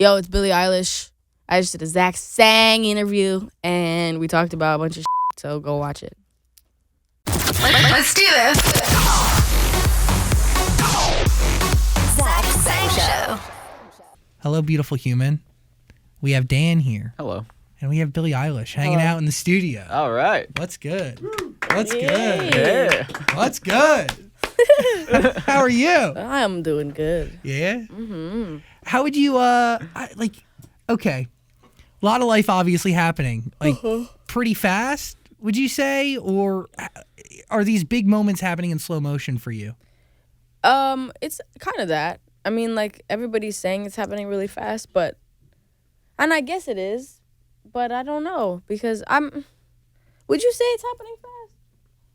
Yo, it's Billie Eilish. I just did a Zach Sang interview, and we talked about a bunch of shit, so go watch it. Let's do this. Zach Sang Show. Hello, beautiful human. We have Dan here. Hello. And we have Billie Eilish hanging out in the studio. All right. What's good? What's good? Yeah. What's good? How are you? I'm doing good. Yeah? Mm-hmm. How would you, okay. A lot of life obviously happening. Pretty fast, would you say? Or are these big moments happening in slow motion for you? It's kind of that. I mean, everybody's saying it's happening really fast, and I guess it is, but I don't know, because would you say it's happening fast?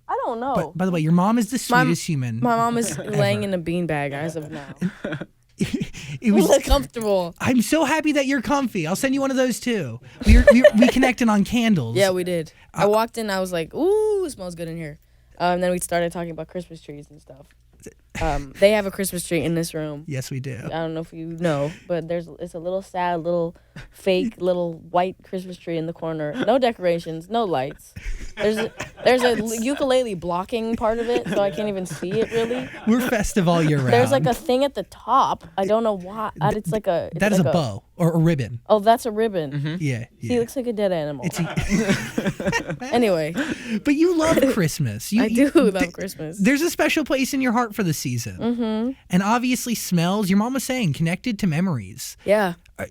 I don't know. But, by the way, your mom is the sweetest human. My mom is laying in a beanbag as of now. It was comfortable. I'm so happy that you're comfy. I'll send you one of those too. We connected on candles. Yeah, we did. I walked in, I was like, ooh, it smells good in here. And then we started talking about Christmas trees and stuff. They have a Christmas tree in this room. Yes, we do. I don't know if you know, but it's a little sad, little fake, little white Christmas tree in the corner. No decorations, no lights. There's a ukulele blocking part of it, so I can't even see it really. We're festive all year round. There's a thing at the top. I don't know why. It's like a. That is a bow or a ribbon. Oh, that's a ribbon. Mm-hmm. Yeah. He looks like a dead animal. Anyway. But you love Christmas. I do love Christmas. There's a special place in your heart for the season. Mm-hmm. And obviously smells, your mom was saying, connected to memories. Yeah. Do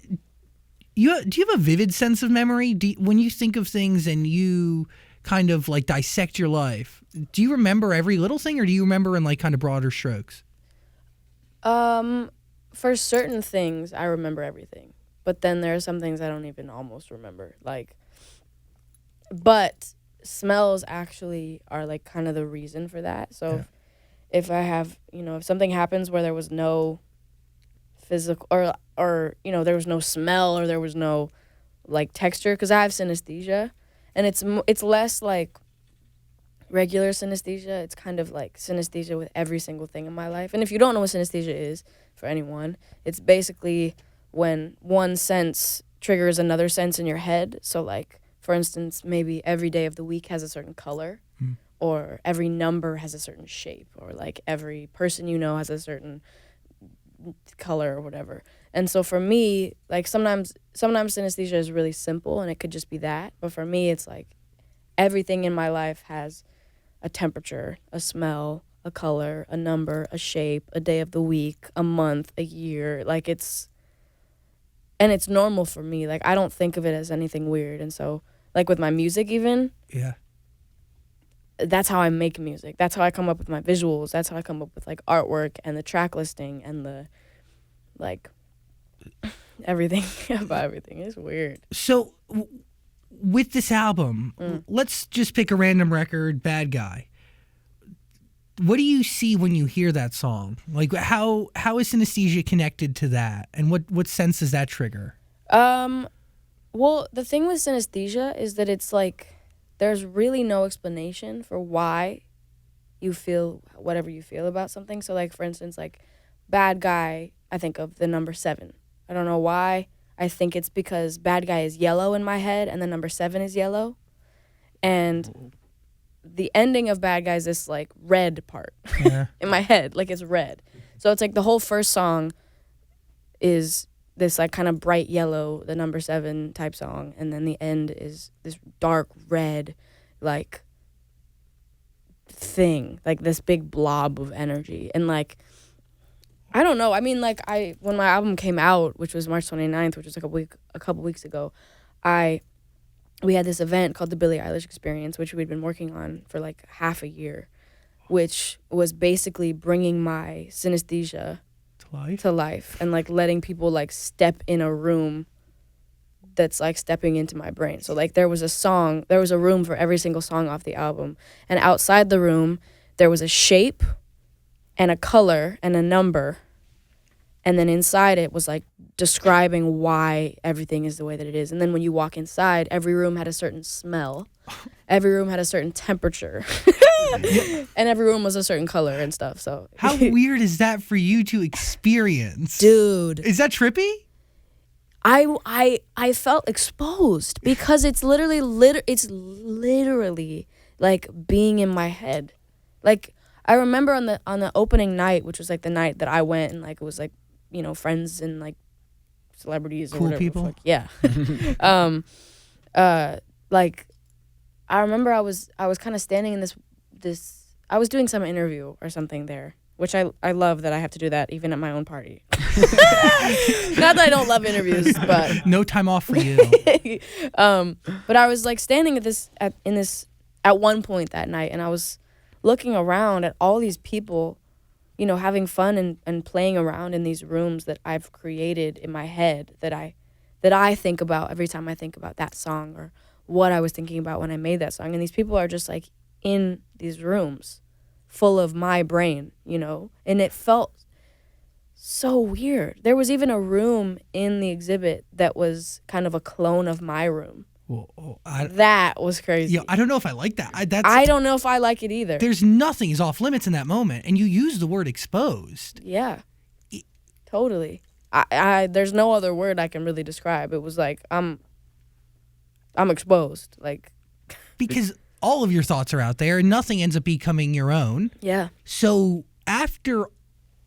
you have a vivid sense of memory? When you think of things and you kind of dissect your life, do you remember every little thing, or do you remember in kind of broader strokes? For certain things, I remember everything. But then there are some things I don't even almost remember. But smells actually are kind of the reason for that. So if I have, if something happens where there was no physical or there was no smell, or there was no texture, because I have synesthesia, and it's less regular synesthesia. It's kind of synesthesia with every single thing in my life. And if you don't know what synesthesia is, for anyone, it's basically when one sense triggers another sense in your head. So for instance, maybe every day of the week has a certain color, or every number has a certain shape, or every person has a certain color or whatever. And so for me, sometimes synesthesia is really simple and it could just be that, but for me it's everything in my life has a temperature, a smell, a color, a number, a shape, a day of the week, a month, a year. It's normal for me. I don't think of it as anything weird. And so with my music even, that's how I make music. That's how I come up with my visuals. That's how I come up with artwork and the track listing and the everything about everything. Is weird. So with this album, let's just pick a random record, Bad Guy. What do you see when you hear that song? How is synesthesia connected to that, and what sense does that trigger? Well, the thing with synesthesia is that it's there's really no explanation for why you feel whatever you feel about something. So for instance, Bad Guy, I think of the number 7. I don't know why. I think it's because Bad Guy is yellow in my head and the number 7 is yellow. And the ending of Bad Guy is this red part in my head. It's red. So it's the whole first song is this kind of bright yellow, the number 7 type song, and then the end is this dark red thing, this big blob of energy. And I don't know. I mean, when my album came out, which was March 29th, which was a couple weeks ago, we had this event called the Billie Eilish Experience, which we'd been working on for half a year, which was basically bringing my synesthesia to life and letting people step in a room that's stepping into my brain. So there was a room for every single song off the album, and outside the room there was a shape and a color and a number, and then inside it was describing why everything is the way that it is. And then when you walk inside, every room had a certain smell, every room had a certain temperature, and every room was a certain color and stuff. So how weird is that for you to experience? Dude. Is that trippy? I felt exposed because it's literally like being in my head. Like I remember on the opening night, which was like the night that I went, and like it was like, you know, friends and like celebrities or Cool whatever. people? Fuck, yeah. Like I remember I was kind of standing in this I was doing some interview or something there, which I love that I have to do that even at my own party. Not that I don't love interviews, but No time off for you. but I was like standing at one point that night, and I was looking around at all these people, you know, having fun and playing around in these rooms that I've created in my head that I think about every time I think about that song or what I was thinking about when I made that song. And these people are just like in these rooms full of my brain, you know, and it felt so weird. There was even a room in the exhibit that was kind of a clone of my room. Well, That was crazy. yeah, I don't know if I like that. I don't know if I like it either. There's nothing is off limits in that moment, and you use the word exposed. Yeah, totally. I there's no other word I can really describe. It was like I'm exposed. Like Because all of your thoughts are out there, and nothing ends up becoming your own. yeah. So after,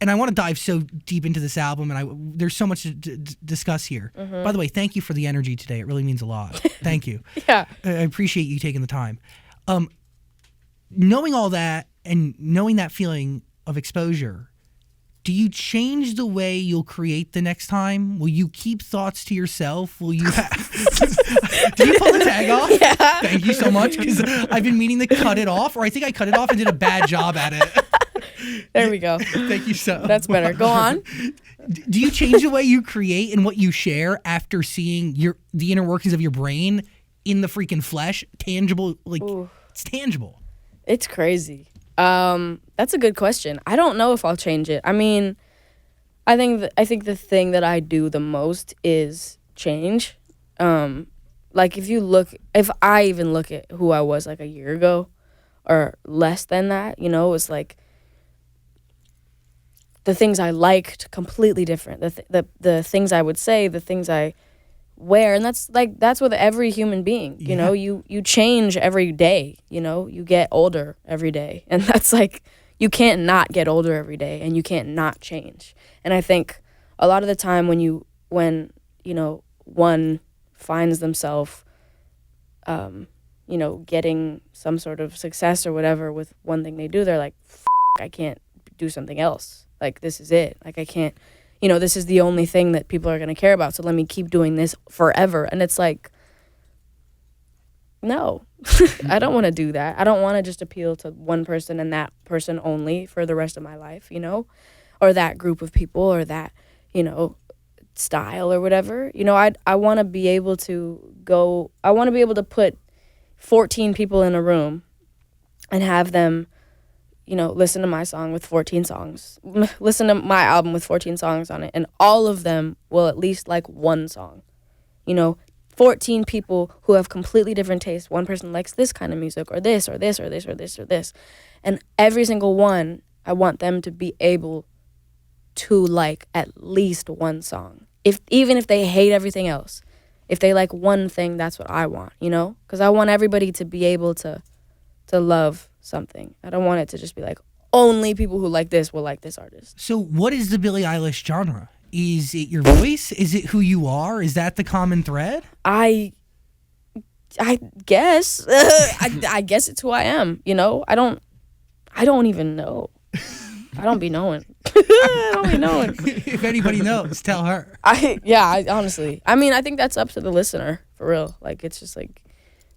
and I want to dive so deep into this album, and there's so much to discuss here. By the way, thank you for the energy today. It really means a lot. Thank you. Yeah. I appreciate you taking the time. Knowing all that and knowing that feeling of exposure, do you change the way you'll create the next time? Will you keep thoughts to yourself? Will you Did you pull the tag off? Yeah. Thank you so much, because I've been meaning to cut it off, or I think I cut it off and did a bad job at it. There we go. Thank you so That's better. Go on. Do you change the way you create and what you share after seeing the inner workings of your brain in the freaking flesh? Tangible, like Ooh. it's tangible. It's crazy. That's a good question. I don't know if I'll change it. I mean, I think the thing that I do the most is change. Like if I even look at who I was like a year ago or less than that, you know, it's like the things I liked completely different. The things I would say, the things I wear, and that's with every human being, you know. You change every day, you know. You get older every day, and that's like you can't not get older every day, and you can't not change. And I think a lot of the time when you know, one finds themselves you know, getting some sort of success or whatever with one thing they do, they're like, I can't do something else. Like, this is it. Like, I can't, you know, this is the only thing that people are going to care about, so let me keep doing this forever. And it's like, no, I don't want to do that. I don't want to just appeal to one person and that person only for the rest of my life, you know, or that group of people or that, you know, style or whatever. You know, I want to be able to put 14 people in a room and have them, you know, listen to my song with 14 songs, listen to my album with 14 songs on it, and all of them will at least like one song. You know, 14 people who have completely different tastes. One person likes this kind of music or this or this or this or this or this. And every single one, I want them to be able to like at least one song. Even if they hate everything else. If they like one thing, that's what I want, you know? Because I want everybody to be able to love something. I don't want it to just be like, only people who like this will like this artist. So what is the Billie Eilish genre? Is it your voice? Is it who you are? Is that the common thread? I guess. I guess it's who I am, you know? I don't even know. I don't be knowing. I don't be knowing. If anybody knows, tell her. Honestly. I mean, I think that's up to the listener, for real. Like, it's just like,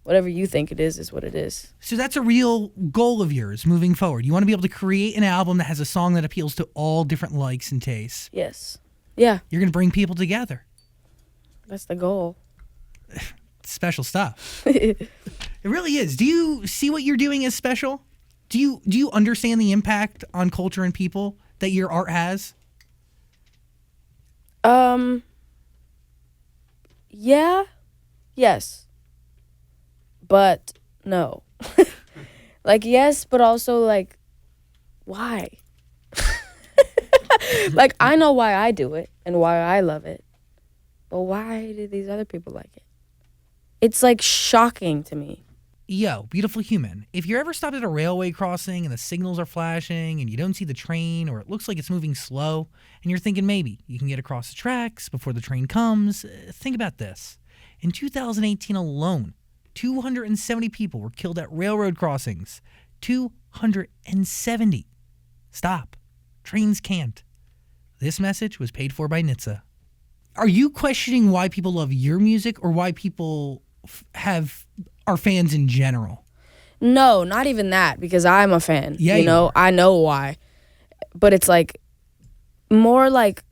whatever you think it is what it is. So that's a real goal of yours moving forward. You want to be able to create an album that has a song that appeals to all different likes and tastes. Yes. Yeah. You're going to bring people together. That's the goal. Special stuff. It really is. Do you see what you're doing as special? Do you understand the impact on culture and people that your art has? Yeah. Yes. But no. Like, yes, but also like, why? Like, I know why I do it and why I love it. but why do these other people like it? It's like shocking to me. Yo, beautiful human, if you're ever stopped at a railway crossing and the signals are flashing and you don't see the train or it looks like it's moving slow and you're thinking maybe you can get across the tracks before the train comes, think about this. In 2018 alone, 270 people were killed at railroad crossings. 270. Stop. Trains can't. This message was paid for by NHTSA. Are you questioning why people love your music or why people are fans in general? No, not even that, because I'm a fan. Yeah, you know, I know why. But it's like more like,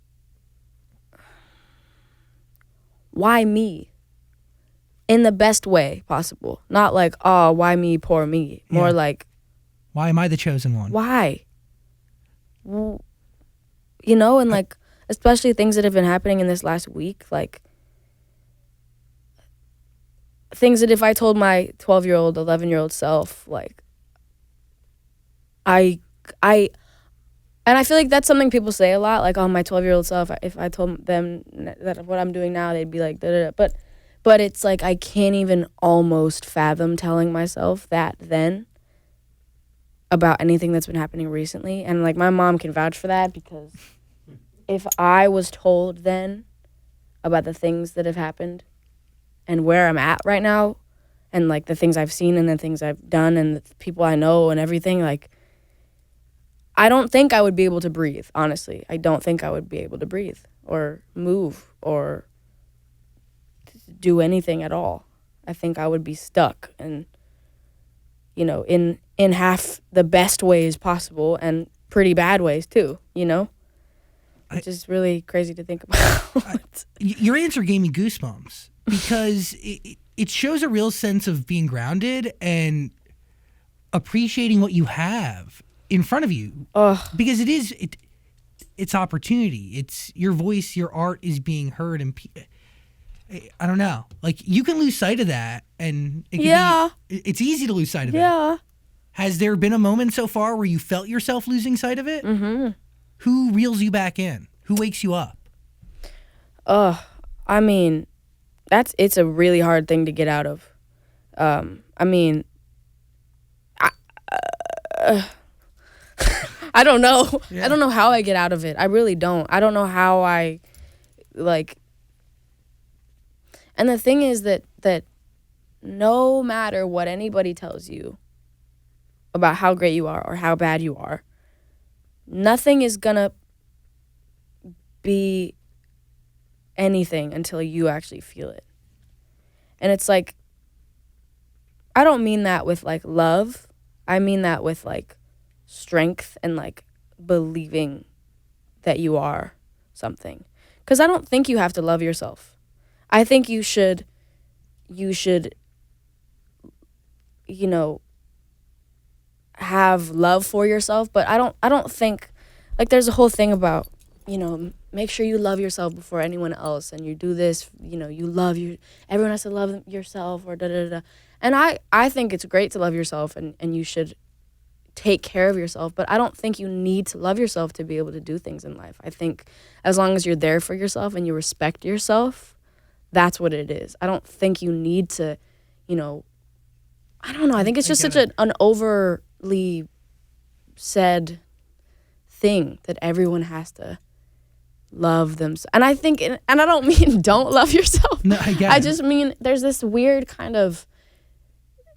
why me? In the best way possible. Not like, oh, why me, poor me. More like, why am I the chosen one? Why? You know, and like, especially things that have been happening in this last week, like things that if I told my 12-year-old, 11-year-old self, like, and I feel like that's something people say a lot, like, oh, my 12-year-old self, if I told them that what I'm doing now, they'd be like, da-da-da. But it's like I can't even almost fathom telling myself that then about anything that's been happening recently. And, like, my mom can vouch for that, because if I was told then about the things that have happened and where I'm at right now and, like, the things I've seen and the things I've done and the people I know and everything, like, I don't think I would be able to breathe, honestly. I don't think I would be able to breathe or move or do anything at all. I think I would be stuck and, you know, in half the best ways possible and pretty bad ways too, you know? Which is really crazy to think about. Your answer gave me goosebumps because it shows a real sense of being grounded and appreciating what you have in front of you. Because it's opportunity. It's your voice, your art is being heard, and I don't know. Like, you can lose sight of that, and it's easy to lose sight of it. Yeah. Has there been a moment so far where you felt yourself losing sight of it? Mm-hmm. Who reels you back in? Who wakes you up? I mean, it's a really hard thing to get out of. I mean, I don't know. Yeah. I don't know how I get out of it. I really don't. I don't know how I, like. And the thing is that no matter what anybody tells you about how great you are or how bad you are, nothing is gonna be anything until you actually feel it. And it's like, I don't mean that with, like, love. I mean that with, like, strength and, like, believing that you are something. Because I don't think you have to love yourself. I think you should, you know, have love for yourself, but I don't think, like, there's a whole thing about, you know, make sure you love yourself before anyone else, and you do this, you know, everyone has to love yourself, or da-da-da. And I think it's great to love yourself, and you should take care of yourself, but I don't think you need to love yourself to be able to do things in life. I think as long as you're there for yourself and you respect yourself, that's what it is. I don't think you need to, you know, I don't know. I think it's just such an overly said thing that everyone has to love themselves. And I think, and I don't mean don't love yourself. No, I get it. I just mean there's this weird kind of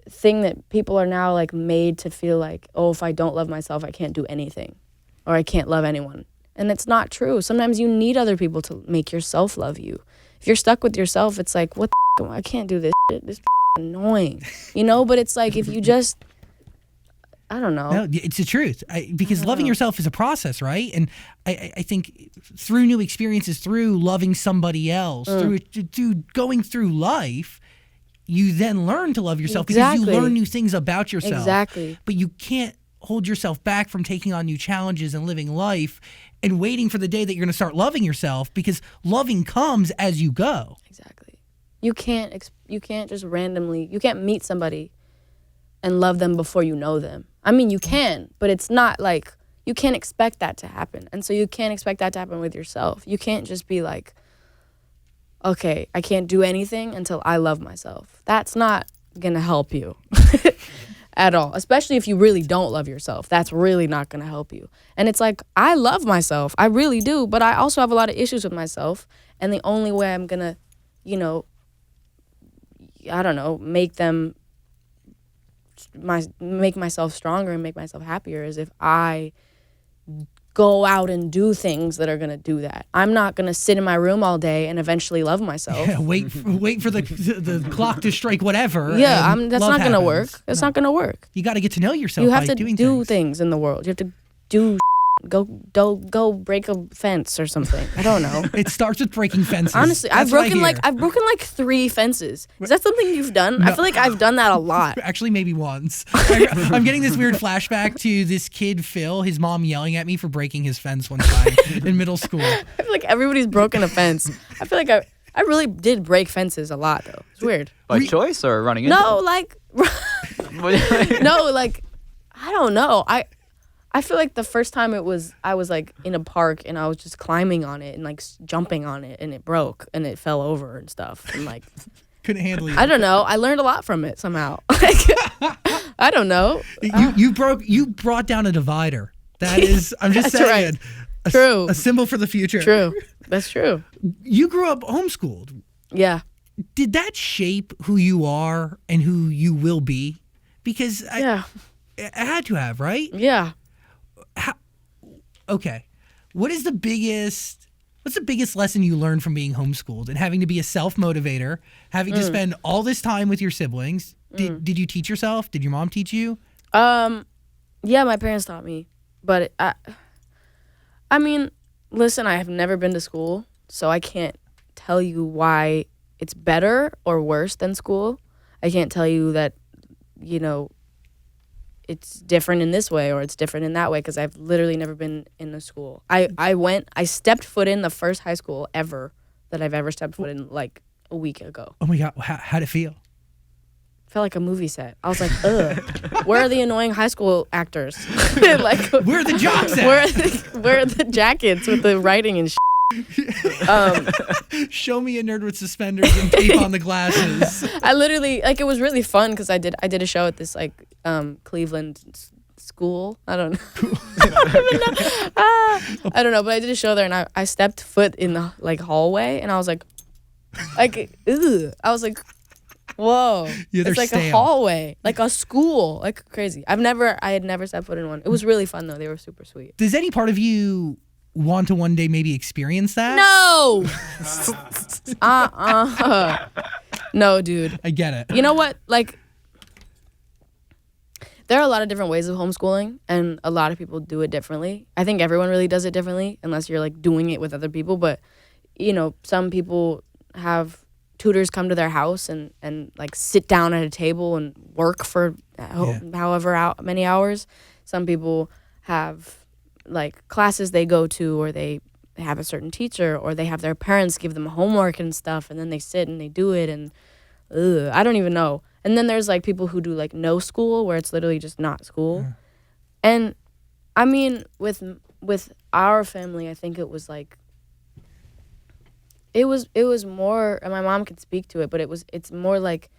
thing that people are now, like, made to feel like, oh, if I don't love myself, I can't do anything, or I can't love anyone. And it's not true. Sometimes you need other people to make yourself love you. If you're stuck with yourself, it's like, what the I can't do this shit. This annoying, you know? But it's like, if you just, I don't know. No, it's the truth. Because loving yourself is a process, right? And I think through new experiences, through loving somebody else, through going through life, you then learn to love yourself because you learn new things about yourself. Exactly. But you can't hold yourself back from taking on new challenges and living life and waiting for the day that you're going to start loving yourself, because loving comes as you go. Exactly. You can't just randomly, you can't meet somebody and love them before you know them. I mean, you can, but it's not like, you can't expect that to happen. And so you can't expect that to happen with yourself. You can't just be like, okay, I can't do anything until I love myself. That's not gonna help you at all, especially if you really don't love yourself. That's really not gonna help you. And it's like, I love myself, I really do, but I also have a lot of issues with myself, and the only way I'm gonna, you know, I don't know, make myself stronger and make myself happier is if I go out and do things that are gonna do that. I'm not gonna sit in my room all day and eventually love myself. Yeah, wait for the clock to strike whatever. Yeah, and that's love not gonna happens. work. That's not gonna work. You got to get to know yourself. You have by to doing do things in the world. You have to do go break a fence or something. I don't know. It starts with breaking fences. Honestly, That's what I hear. I've broken like 3 fences. Is that something you've done? No. I feel like I've done that a lot. Actually, maybe once. I'm getting this weird flashback to this kid, Phil, his mom yelling at me for breaking his fence one time in middle school. I feel like everybody's broken a fence. I feel like I really did break fences a lot though. It's weird. By choice or running into No, like no, like I don't know. I feel like the first time I was like in a park and I was just climbing on it and like jumping on it and it broke and it fell over and stuff and like Couldn't handle you. I don't know. I learned a lot from it somehow. Like, I don't know. You brought down a divider. That is, I'm just That's saying. right. True. A symbol for the future. True. That's true. You grew up homeschooled. Yeah. Did that shape who you are and who you will be? Because Yeah. I had to have, right? Yeah. Okay. What's the biggest lesson you learned from being homeschooled and having to be a self-motivator, having to spend all this time with your siblings? Did you teach yourself? Did your mom teach you? Yeah, my parents taught me. But I mean, listen, I have never been to school, so I can't tell you why it's better or worse than school. I can't tell you that, you know, it's different in this way or it's different in that way because I've literally never been in a school. I stepped foot in the first high school ever that I've ever stepped foot in like a week ago. Oh my God, how'd it feel? Felt like a movie set. I was like, ugh, where are the annoying high school actors? Like, Where are the jocks at? where are the jackets with the writing and shit? Show me a nerd with suspenders and tape on the glasses. I literally, like, it was really fun because I did a show at this, like, Cleveland school. I don't know. I don't know, but I did a show there and I stepped foot in the, like, hallway and I was like, ugh. I was like, whoa. Yeah, it's like stale. a hallway, like a school, like crazy. I had never stepped foot in one. It was really fun though. They were super sweet. Does any part of you want to one day maybe experience that? No. No, dude. I get it. You know what? Like, there are a lot of different ways of homeschooling, and a lot of people do it differently. I think everyone really does it differently, unless you're like doing it with other people. But, you know, some people have tutors come to their house and like sit down at a table and work for however many hours. Some people have like classes they go to, or they have a certain teacher, or they have their parents give them homework and stuff, and then they sit and they do it, and I don't even know. And then there's like people who do like no school, where it's literally just not school. Yeah. And I mean, with our family, I think it was like it was more, and my mom could speak to it, but it's more like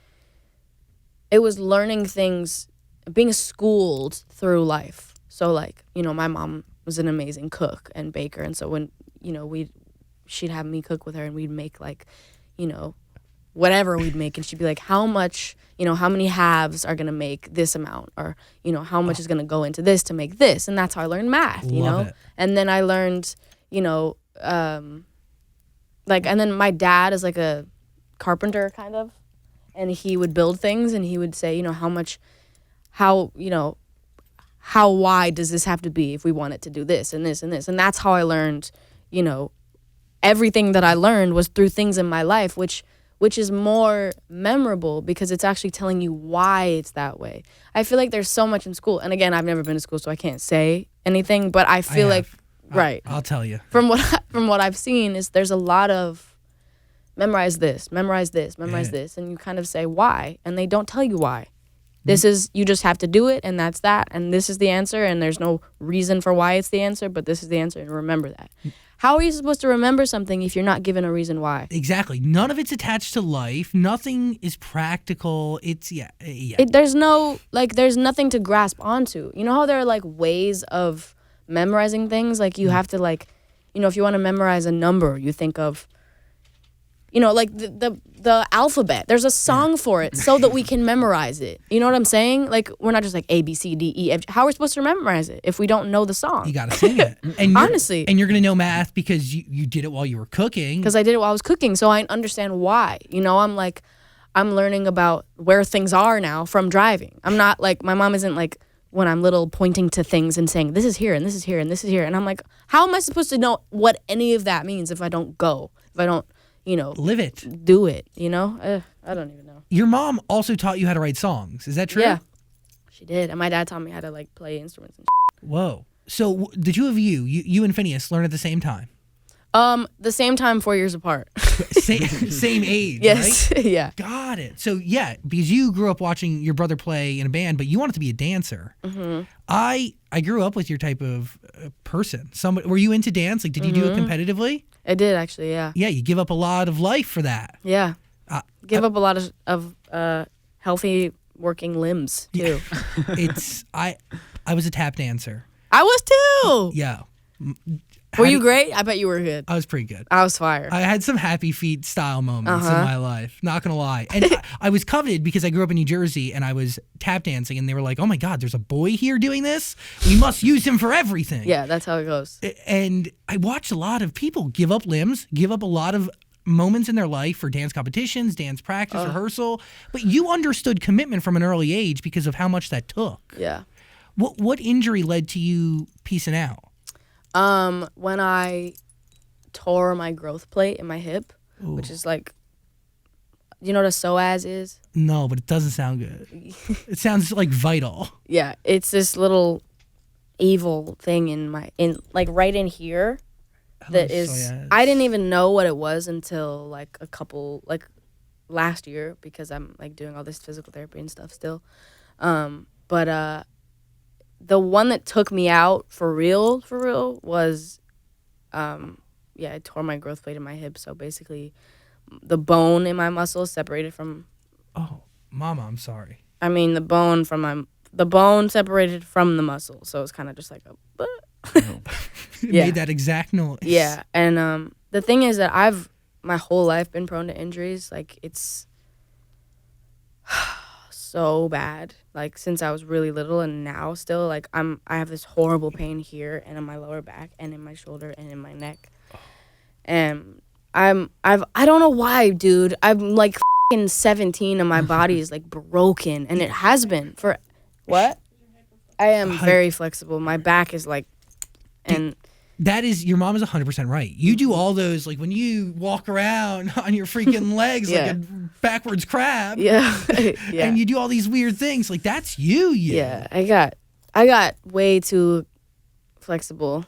it was learning things, being schooled through life. So like, you know, my mom was an amazing cook and baker, and so when, you know, she'd have me cook with her, and we'd make like, you know, whatever we'd make, and she'd be like, how much, you know, how many halves are gonna make this amount, or, you know, how much is gonna go into this to make this. And that's how I learned math, you Love know. it. And then I learned, you know, like, and then my dad is like a carpenter kind of, and he would build things, and he would say, you know, how wide does this have to be if we want it to do this and this and this. And that's how I learned, you know, everything that I learned was through things in my life, which is more memorable because it's actually telling you why it's that way. I feel like there's so much in school. And again, I've never been to school, so I can't say anything, but I feel like, right. I'll tell you. From what I've seen is there's a lot of memorize this, and you kind of say why, and they don't tell you why. This is, you just have to do it, and that's that, and this is the answer, and there's no reason for why it's the answer, but this is the answer, and remember that. How are you supposed to remember something if you're not given a reason why? Exactly. None of it's attached to life. Nothing is practical. It's There's nothing to grasp onto. You know how there are like ways of memorizing things? Like you have to like, if you want to memorize a number, you think of, like the alphabet. There's a song for it so that we can memorize it. You know what I'm saying? Like we're not just like A, B, C, D, E, F. How are we supposed to memorize it if we don't know the song? You got to sing it. And honestly. And you're going to know math because you did it while you were cooking. Because I did it while I was cooking, so I understand why. I'm learning about where things are now from driving. I'm not like, my mom isn't like, when I'm little, pointing to things and saying, this is here, and this is here, and this is here. And I'm like, how am I supposed to know what any of that means if I don't go? If I don't, live it. Do it, I don't even know. Your mom also taught you how to write songs. Is that true? Yeah, she did. And my dad taught me how to, like, play instruments and Whoa. So the two of you and Phineas learn at the same time? The same time, 4 years apart. Same age, yes. Right? Yeah. Got it. So, yeah, because you grew up watching your brother play in a band, but you wanted to be a dancer. Mm-hmm. I grew up with your type of person. Were you into dance? Like, did you do it competitively? I did, actually, yeah. Yeah, you give up a lot of life for that. Yeah. Give up a lot of healthy working limbs, too. I was a tap dancer. I was, too! Yeah. Were you great? I bet you were good. I was pretty good. I was fire. I had some happy feet style moments in my life. Not gonna lie, and I was coveted because I grew up in New Jersey and I was tap dancing, and they were like, "Oh my God, there's a boy here doing this. We must use him for everything." Yeah, that's how it goes. And I watched a lot of people give up limbs, give up a lot of moments in their life for dance competitions, dance practice, rehearsal. But you understood commitment from an early age because of how much that took. Yeah. What injury led to you peacing out? When I tore my growth plate in my hip, which is like, you know what a psoas is? No, but it doesn't sound good. It sounds like vital. Yeah, it's this little evil thing like right in here that is, psoas. I didn't even know what it was until like last year because I'm like doing all this physical therapy and stuff still. But the one that took me out for real was, I tore my growth plate in my hip. So basically, the bone in my muscle separated from. Oh, Mama, I'm sorry. I mean, the bone separated from the muscle, so it's kind of just like a. It made that exact noise. Yeah, and the thing is that I've my whole life been prone to injuries. Like it's so bad, like since I was really little, and now still like I have this horrible pain here and in my lower back and in my shoulder and in my neck, and I don't know why, dude. I'm like 17 and my body is like broken, and it has been for what? I am very flexible. My back is like, and. That is, your mom is 100% right. You do all those, like when you walk around on your freaking legs like a backwards crab. Yeah. Yeah. And you do all these weird things. Like that's you. Yeah. I got way too flexible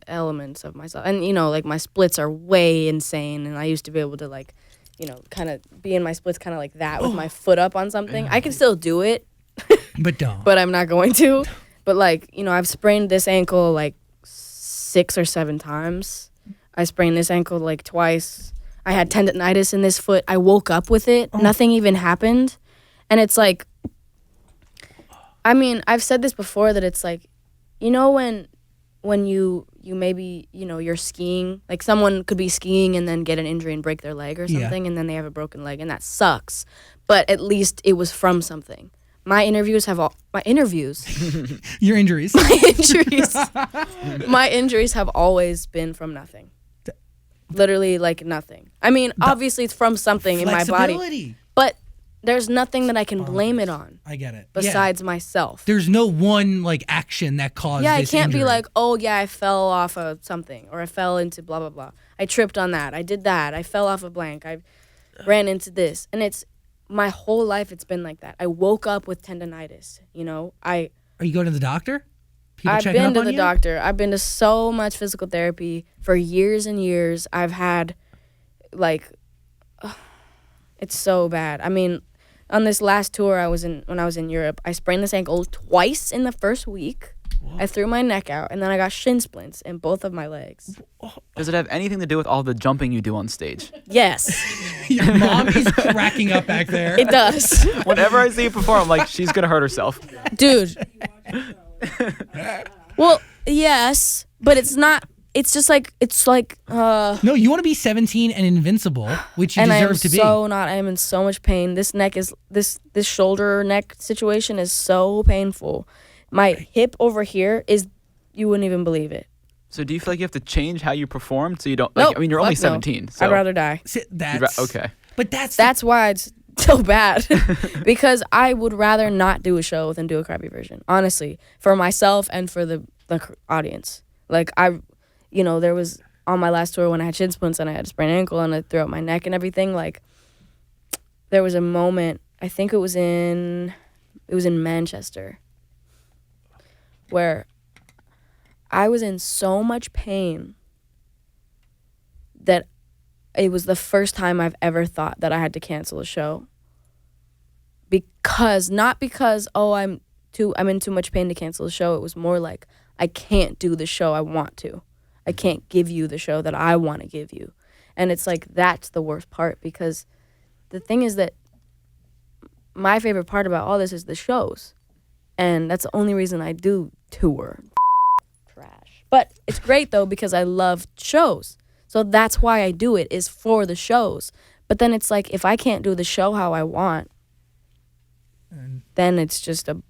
elements of myself. And, like my splits are way insane. And I used to be able to like, kind of be in my splits kind of like that with my foot up on something. I can still do it. But don't. But I'm not going to. But like, I've sprained this ankle like 6 or 7 times. I sprained this ankle like twice. I had tendonitis in this foot. I woke up with it. Nothing even happened. And it's like, I mean, I've said this before that it's like, when you maybe, you're skiing, like someone could be skiing and then get an injury and break their leg or something, and then they have a broken leg, and that sucks. But at least it was from something. My injuries. Your injuries. My injuries have always been from nothing. Literally, like nothing. I mean, obviously it's from something in my body. But there's nothing that I can blame it on. I get it. Besides myself. There's no one like action that caused this I can't injury. be like, oh yeah, I fell off of something, or I fell into blah blah blah. I tripped on that. I did that. I fell off a blank. I ran into this, and it's. My whole life, it's been like that. I woke up with tendonitis, Are you going to the doctor? I've been to the doctor. I've been to so much physical therapy for years and years. I've had, it's so bad. I mean, on this last tour when I was in Europe, I sprained this ankle twice in the first week. I threw my neck out, and then I got shin splints in both of my legs. Does it have anything to do with all the jumping you do on stage? Yes, Your mom is cracking up back there. it does. Whenever I see you perform, I'm like, she's gonna hurt herself. Dude. Well, yes, but it's not. It's just like No, you want to be 17 and invincible, which you and I am deserve to be. so not. I am in so much pain. This neck is this shoulder neck situation is so painful. My hip over here is, you wouldn't even believe it. So do you feel like you have to change how you perform so you don't? Nope, Like, I mean, you're only fuck no. 17. So I'd rather die. okay. But that's That's why it's so bad. Because I would rather not do a show than do a crappy version. Honestly, for myself and for the audience. Like there was on my last tour when I had shin splints and I had a sprained ankle and I threw out my neck and everything. Like there was a moment. I think it was in Manchester, where I was in so much pain that it was the first time I've ever thought that I had to cancel a show. Not because I'm in too much pain to cancel a show. It was more like I can't do the show I want to. I can't give you the show that I want to give you. And it's like that's the worst part, because the thing is that my favorite part about all this is the shows. And that's the only reason I do tour. Trash. But it's great, though, because I love shows. So that's why I do it, is for the shows. But then it's like, if I can't do the show how I want, then it's just a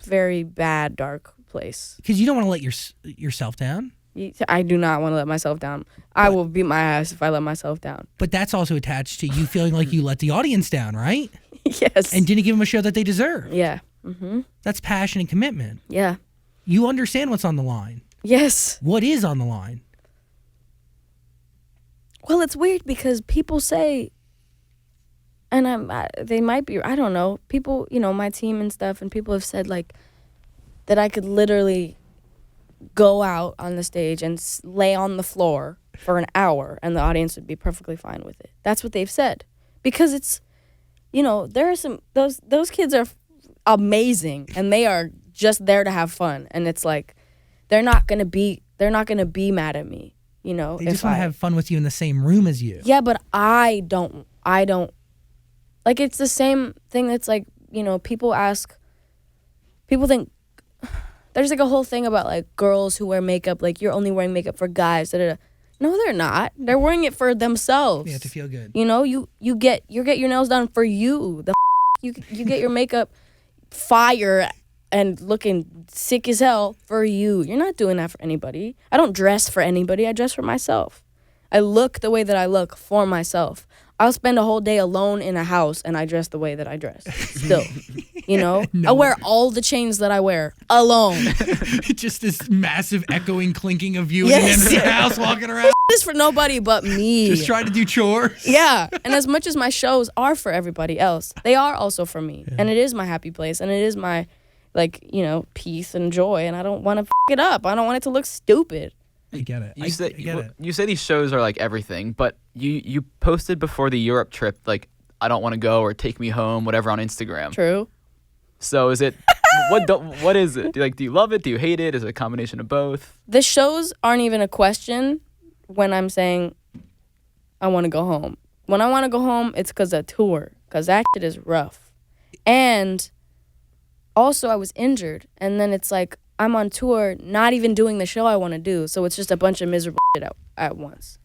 very bad, dark place. because you don't want to let yourself down. I do not want to let myself down. I will beat my ass if I let myself down. But that's also attached to you feeling like you let the audience down, right? Yes. And didn't give them a show that they deserve. Yeah. Mm-hmm. That's passion and commitment. Yeah. You understand what's on the line. Yes. What is on the line? Well, it's weird because people say, and they might be, I don't know, people, my team and stuff, and people have said, like, that I could literally go out on the stage and lay on the floor for an hour and the audience would be perfectly fine with it. That's what they've said. Because it's, there are some, those kids are amazing and they are just there to have fun. And it's like, they're not going to be mad at me, They just want to have fun with you in the same room as you. Yeah, but I don't, like, it's the same thing that's like, people think, there's like a whole thing about like girls who wear makeup, like you're only wearing makeup for guys. Da-da-da. No, they're not. They're wearing it for themselves. Yeah, to feel good. You get your nails done for you. You get your makeup fire and looking sick as hell for you. You're not doing that for anybody. I don't dress for anybody. I dress for myself. I look the way that I look for myself. I'll spend a whole day alone in a house and I dress the way that I dress. Still, No. I wear all the chains that I wear alone. Just this massive echoing clinking of you Yes. in an empty house walking around. This is for nobody but me. Just trying to do chores. Yeah, and as much as my shows are for everybody else, they are also for me. Yeah. And it is my happy place, and it is my, peace and joy, and I don't want to f*** it up. I don't want it to look stupid. I get it. You say these shows are like everything, but you posted before the Europe trip, like, I don't want to go or take me home, whatever, on Instagram. True. So is it, what is it? Do you love it? Do you hate it? Is it a combination of both? The shows aren't even a question when I'm saying I want to go home. When I want to go home, it's because of tour, because that shit is rough. And also I was injured, and then it's like, I'm on tour, not even doing the show I want to do, so it's just a bunch of miserable shit at once.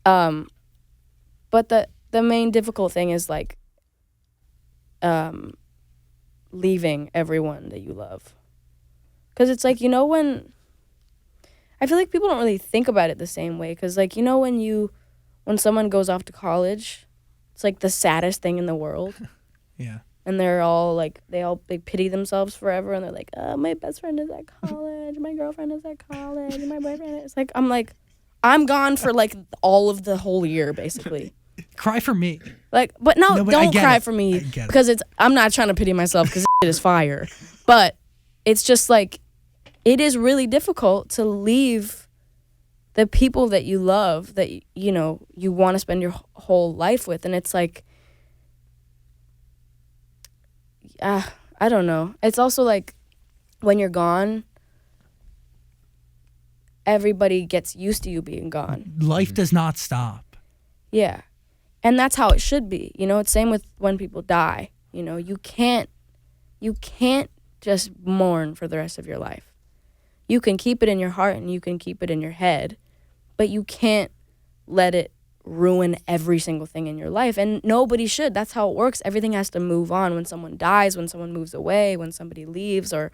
But the main difficult thing is like leaving everyone that you love, because it's like, when I feel like people don't really think about it the same way, because like, when someone goes off to college, it's like the saddest thing in the world. Yeah. And they're all like, they pity themselves forever, and they're like, oh, my best friend is at college, my girlfriend is at college, my boyfriend is I'm gone for like all of the whole year, basically. Cry for me. Like, but no, don't cry for me, because I'm not trying to pity myself, because it is fire. But it's just like, it is really difficult to leave the people that you love, that you want to spend your whole life with, and it's like, I don't know. It's also like, when you're gone, everybody gets used to you being gone. Life does not stop. Yeah. And that's how it should be. You know, it's same with when people die. You know, you can't just mourn for the rest of your life. You can keep it in your heart and you can keep it in your head, but you can't let it ruin every single thing in your life. And nobody should. That's how it works. Everything has to move on. When someone dies, when someone moves away, when somebody leaves or,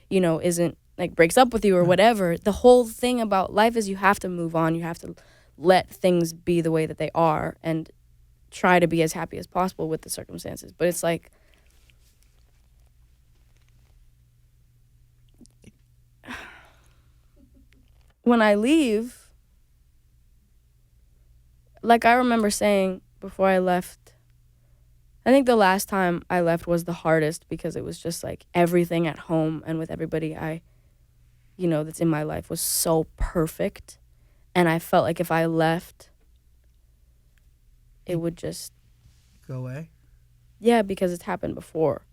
you know, isn't like breaks up with you or whatever, the whole thing about life is you have to move on. You have to let things be the way that they are and try to be as happy as possible with the circumstances. But it's like, when I leave, like I remember saying before I left, I think the last time I left was the hardest because it was just like everything at home and with everybody that's in my life was so perfect. And I felt like if I left, it would just go away. Yeah, because it's happened before.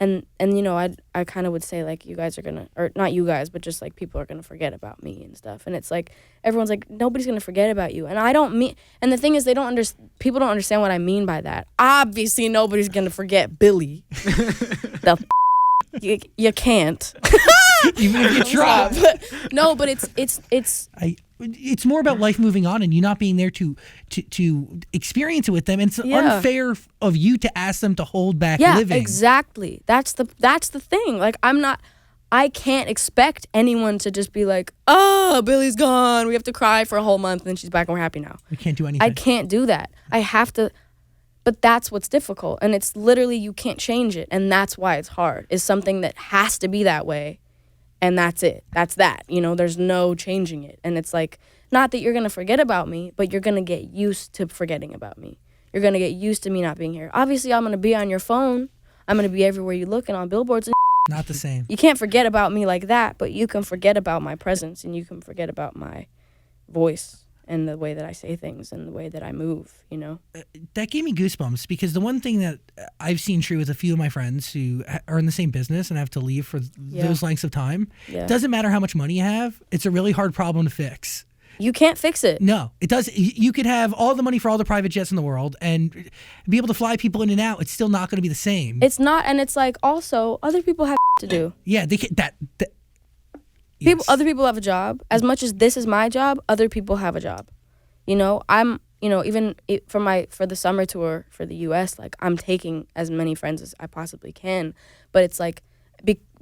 And you know, I kind of would say like you guys are going to, or not you guys, but just like people are going to forget about me and stuff. And it's like everyone's like nobody's going to forget about you. And I don't mean, and the thing is people don't understand what I mean by that. Obviously nobody's going to forget Billy. You can't. Even if you try. No, but it's more about life moving on and you not being there to experience it with them. And it's unfair of you to ask them to hold back living. Yeah, exactly. That's the thing. Like I can't expect anyone to just be like, oh, Billy's gone. We have to cry for a whole month and then she's back and we're happy now. We can't do anything. I can't do that. I have to. But that's what's difficult. And it's literally, you can't change it. And that's why it's hard. It's something that has to be that way. And that's it. That's that. You know, there's no changing it. And it's like, not that you're going to forget about me, but you're going to get used to forgetting about me. You're going to get used to me not being here. Obviously, I'm going to be on your phone. I'm going to be everywhere you look and on billboards and not the same. You can't forget about me like that, but you can forget about my presence and you can forget about my voice and the way that I say things and the way that I move, you know? That gave me goosebumps because the one thing that I've seen true with a few of my friends who are in the same business and have to leave for those lengths of time, doesn't matter how much money you have, it's a really hard problem to fix. You can't fix it. No, it does. You could have all the money for all the private jets in the world and be able to fly people in and out. It's still not going to be the same. It's not, and it's like also other people have to do. Yeah, they can, that Other people have a job. As much as this is my job, other people have a job. You know, even for the summer tour for the U.S., like I'm taking as many friends as I possibly can. But it's like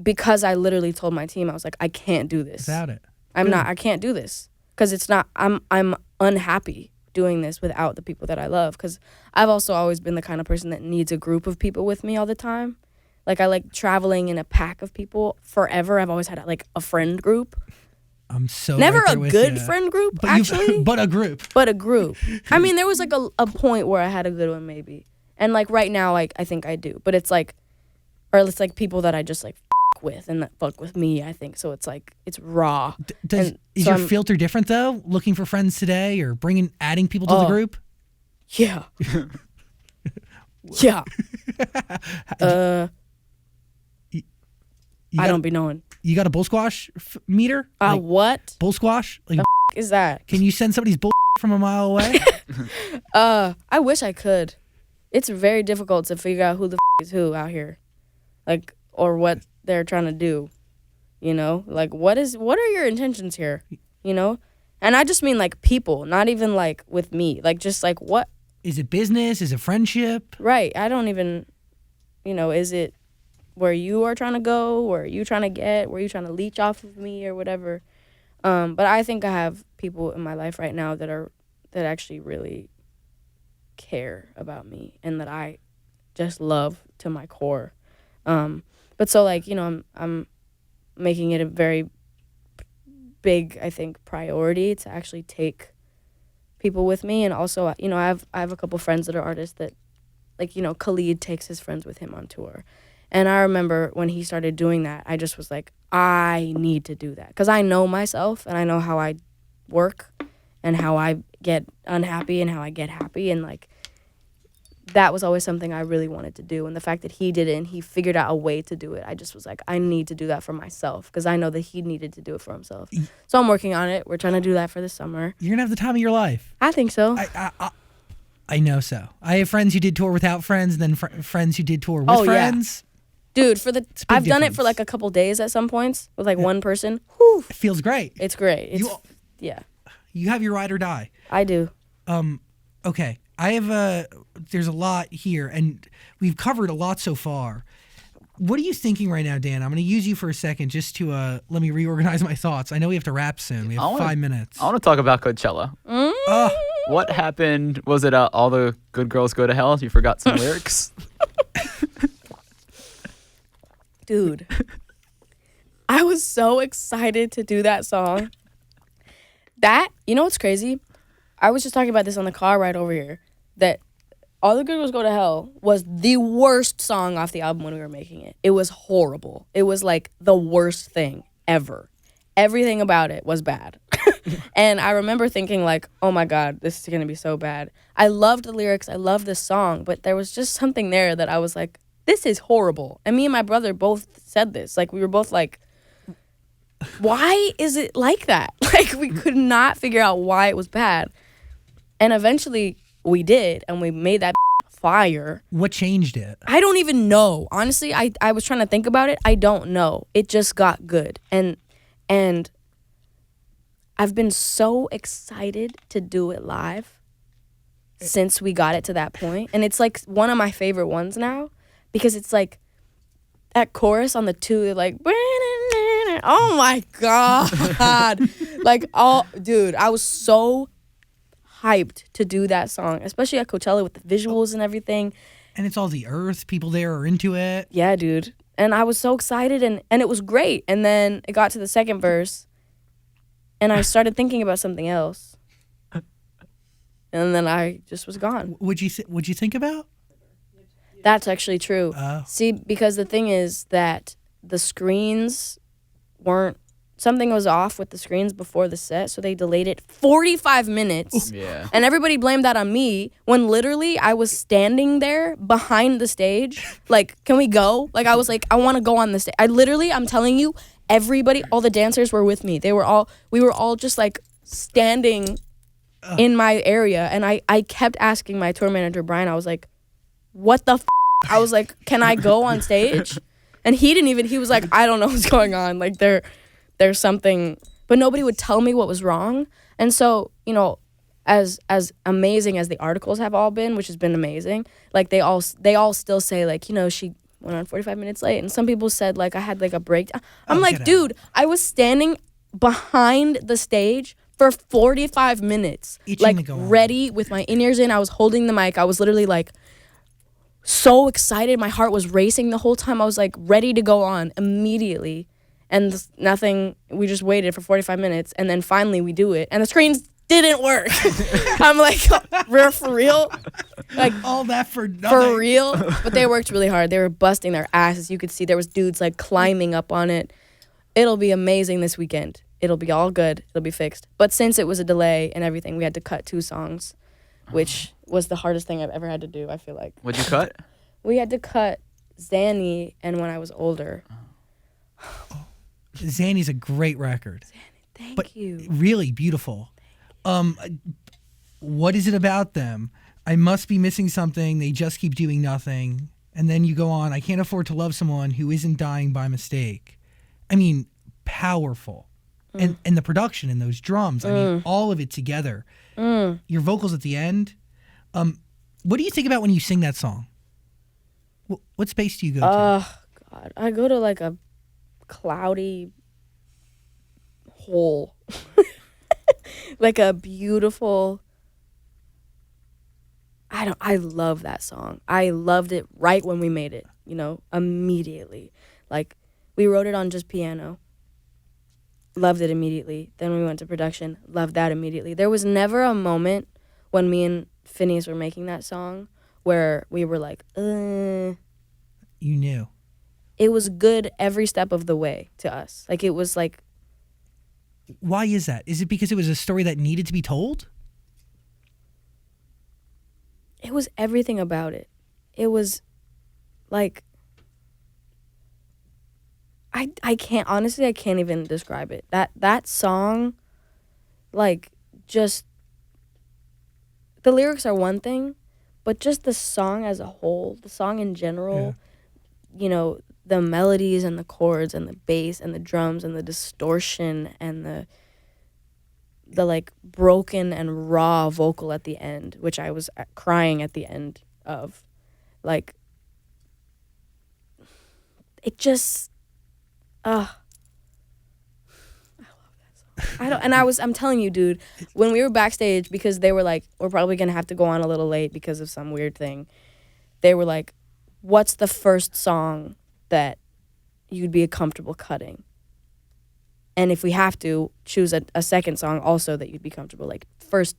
because I literally told my team, I was like, I can't do this without it. I can't do this because it's not. I'm unhappy doing this without the people that I love. Because I've also always been the kind of person that needs a group of people with me all the time. Like, I like traveling in a pack of people forever. I've always had, like, a friend group. I'm so Never right a there good with friend group, but actually. But a group. But a group. I mean, there was, like, a point where I had a good one, maybe. And, like, right now, like, I think I do. But it's, like, or it's, like, people that I just, like, with and that fuck with me, I think. So it's, like, it's raw. Is your filter different, though? Looking for friends today or adding people to the group? Yeah. Yeah. I don't be knowing. You got a bull squash meter? What? Bull squash? Like, is that? Can you send somebody's bull from a mile away? I wish I could. It's very difficult to figure out who the is who out here. Like, or what they're trying to do. You know? Like, what are your intentions here? You know? And I just mean, like, people, not even, like, with me. Like, just, like, what? Is it business? Is it friendship? Right. I don't even, is it where you are trying to go? Where are you trying to get? Where are you trying to leech off of me or whatever? But I think I have people in my life right now that actually really care about me and that I just love to my core. But so, like, I'm making it a very big, I think, priority to actually take people with me. And also, I have a couple friends that are artists that, like, Khalid takes his friends with him on tour. And I remember when he started doing that, I just was like, I need to do that. Because I know myself and I know how I work and how I get unhappy and how I get happy. And, like, that was always something I really wanted to do. And the fact that he did it and he figured out a way to do it, I just was like, I need to do that for myself because I know that he needed to do it for himself. So I'm working on it. We're trying to do that for this summer. You're going to have the time of your life. I think so. I know so. I have friends who did tour without friends and then friends who did tour with friends. Dude, I've done it for difference. like a couple days at some points with like one person. Whew. It feels great. It's great. Yeah, You have your ride or die. I do. Okay. There's a lot here, and we've covered a lot so far. What are you thinking right now, Dan? I'm going to use you for a second just to let me reorganize my thoughts. I know we have to wrap soon. We have 5 minutes. I want to talk about Coachella. What happened? Was it all the good girls go to hell? You forgot some lyrics? Dude, I was so excited to do that song. You know what's crazy? I was just talking about this on the car ride over here, that All the Good Girls Go to Hell was the worst song off the album when we were making it. It was horrible. It was like the worst thing ever. Everything about it was bad. And I remember thinking like, oh my God, this is going to be so bad. I loved the lyrics. I loved this song, but there was just something there that I was like, this is horrible. And me and my brother both said this. Like, we were both like, why is it like that? Like, we could not figure out why it was bad. And eventually we did, and we made that fire. What changed it? I don't even know. Honestly, I was trying to think about it. I don't know. It just got good. And I've been so excited to do it live since we got it to that point. And it's like one of my favorite ones now because it's like that chorus on the 2, they're like, oh my God. Dude, I was so hyped to do that song, especially at Coachella with the visuals and everything. And it's all the earth. People there are into it. Yeah, dude. And I was so excited, and it was great. And then it got to the second verse, and I started thinking about something else. And then I just was gone. What'd you think about? That's actually true. Oh. See, because the thing is that the screens something was off with the screens before the set, so they delayed it 45 minutes. Yeah. And everybody blamed that on me when literally I was standing there behind the stage. Like, can we go? Like, I was like, I want to go on the stage. I'm telling you, everybody, all the dancers were with me. We were all just like standing in my area. And I kept asking my tour manager, Brian, I was like, what the I was like, can I go on stage? And he was like, I don't know what's going on. Like, there's something, but nobody would tell me what was wrong. And so, you know, as amazing as the articles have all been, which has been amazing, like they all still say like, you know, she went on 45 minutes late. And some people said like I had like a breakdown. I'm like, dude, I was standing behind the stage for 45 minutes, like ready with my in-ears in. I was holding the mic. I was literally like so excited. My heart was racing the whole time. I was like ready to go on immediately. And nothing, we just waited for 45 minutes, and then finally we do it, and the screens didn't work. I'm like, for real? Like, all that for nothing. For real? But they worked really hard. They were busting their asses. You could see there was dudes, like, climbing up on it. It'll be amazing this weekend. It'll be all good. It'll be fixed. But since it was a delay and everything, we had to cut 2 songs, which was the hardest thing I've ever had to do, I feel like. What'd you cut? We had to cut Zanny and When I Was Older. Zanny's a great record. Thank you. Really beautiful. What is it about them? I must be missing something. They just keep doing nothing. And then you go on, I can't afford to love someone who isn't dying by mistake. I mean, powerful. And the production and those drums. I mean, all of it together. Your vocals at the end. What do you think about when you sing that song? What space do you go to? Oh, God. I go to like a cloudy hole. Like a beautiful, I love that song. I loved it right when we made it, you know, immediately. Like, we wrote it on just piano. Loved it immediately. Then we went to production. Loved that immediately. There was never a moment when me and Phineas were making that song where we were like, You knew. It was good every step of the way to us. Like, it was like... Why is that? Is it because it was a story that needed to be told? it was everything about it. It was like, I can't, honestly, I can't even describe it. That song, like, just, the lyrics are one thing, but just the song as a whole, the song in general, you know, the melodies and the chords and the bass and the drums and the distortion and the like broken and raw vocal at the end, which I was crying at the end of, like, it just, I love that song. I'm telling you, dude, when we were backstage, because they were like, we're probably gonna have to go on a little late because of some weird thing, they were like, what's the first song that you'd be comfortable cutting? And if we have to, choose a second song also that you'd be comfortable, like, first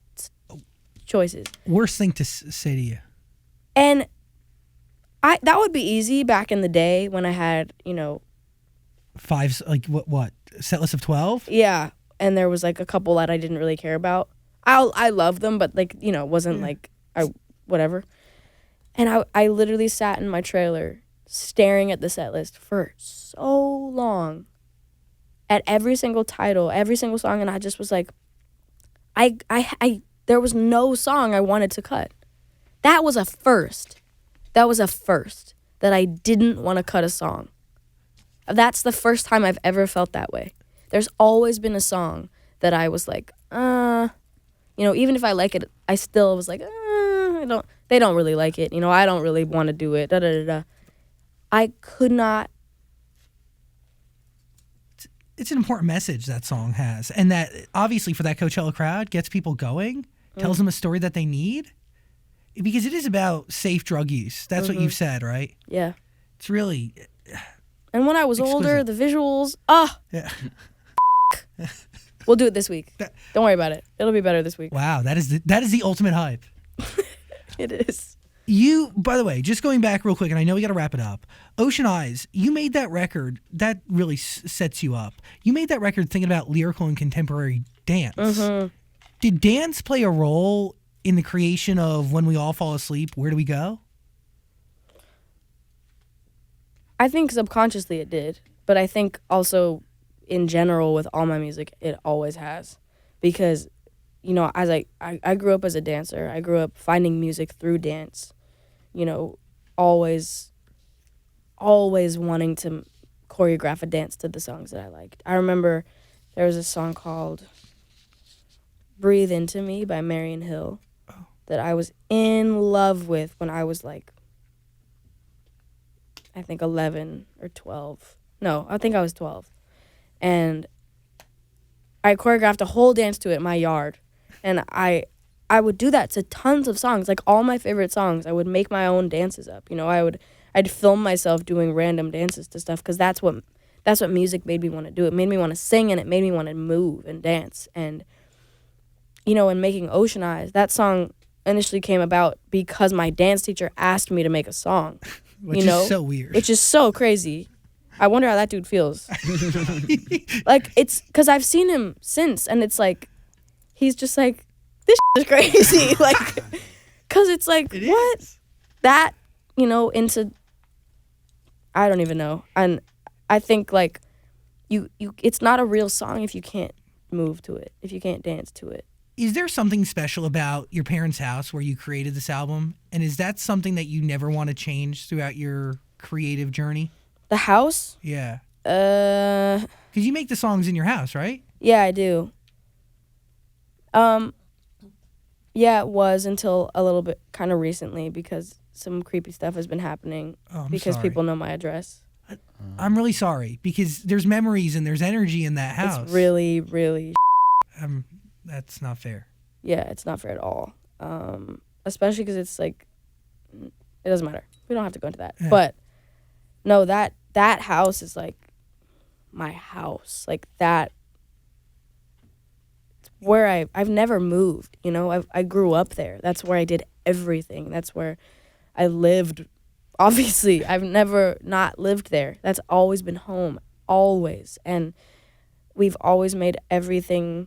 choices. Worst thing to say to you. And that would be easy back in the day when I had, you know, 5, like, what set list of 12? Yeah, and there was like a couple that I didn't really care about. I love them, but, like, you know, it wasn't like whatever. And I literally sat in my trailer staring at the set list for so long at every single title, every single song, and I just was like, there was no song I wanted to cut. That was a first. That was a first, that I didn't want to cut a song. That's the first time I've ever felt that way. There's always been a song that I was like, you know, even if I like it, I still was like, they don't really like it. You know, I don't really want to do it. Da, da, da, da. I could not. It's an important message that song has. And that, obviously, for that Coachella crowd, gets people going, tells them a story that they need. Because it is about safe drug use. That's what you've said, right? Yeah. It's really... And when I was older, the visuals, Yeah. We'll do it this week. Don't worry about it. It'll be better this week. Wow, that is the ultimate hype. It is. You, by the way, just going back real quick, and I know we got to wrap it up. Ocean Eyes, you made that record. That really sets you up. You made that record thinking about lyrical and contemporary dance. Mm-hmm. Did dance play a role in the creation of When We All Fall Asleep, Where Do We Go? I think subconsciously it did. But I think also in general with all my music, it always has. Because, you know, as I grew up as a dancer. I grew up finding music through dance. You know, always wanting to choreograph a dance to the songs that I liked. I remember there was a song called Breathe Into Me by Marion Hill that I was in love with when I was like, I think 11 or 12. No, I think I was 12. And I choreographed a whole dance to it in my yard. And I would do that to tons of songs, like all my favorite songs. I would make my own dances up. You know, I'd film myself doing random dances to stuff because that's what music made me want to do. It made me want to sing and it made me want to move and dance. And, you know, in making Ocean Eyes, that song initially came about because my dance teacher asked me to make a song. Which is so weird. Which is so crazy. I wonder how that dude feels. Like, it's because I've seen him since, and it's like, he's just like, this is crazy. Like, because it's like, what? That, you know, into, I don't even know. And I think, like, you it's not a real song if you can't move to it, if you can't dance to it. Is there something special about your parents' house where you created this album? And is that something that you never want to change throughout your creative journey? The house? Yeah. Because you make the songs in your house, right? Yeah, I do. Yeah, it was until a little bit kind of recently because some creepy stuff has been happening because sorry. people know my address. I'm really sorry because there's memories and there's energy in that house. It's really, really that's not fair. Yeah, it's not fair at all. Especially because it's like, it doesn't matter. We don't have to go into that. Yeah. But no, that house is like my house. Like that, it's where I've never moved, you know? I grew up there. That's where I did everything. That's where I lived. Obviously, I've never not lived there. That's always been home, always. And we've always made everything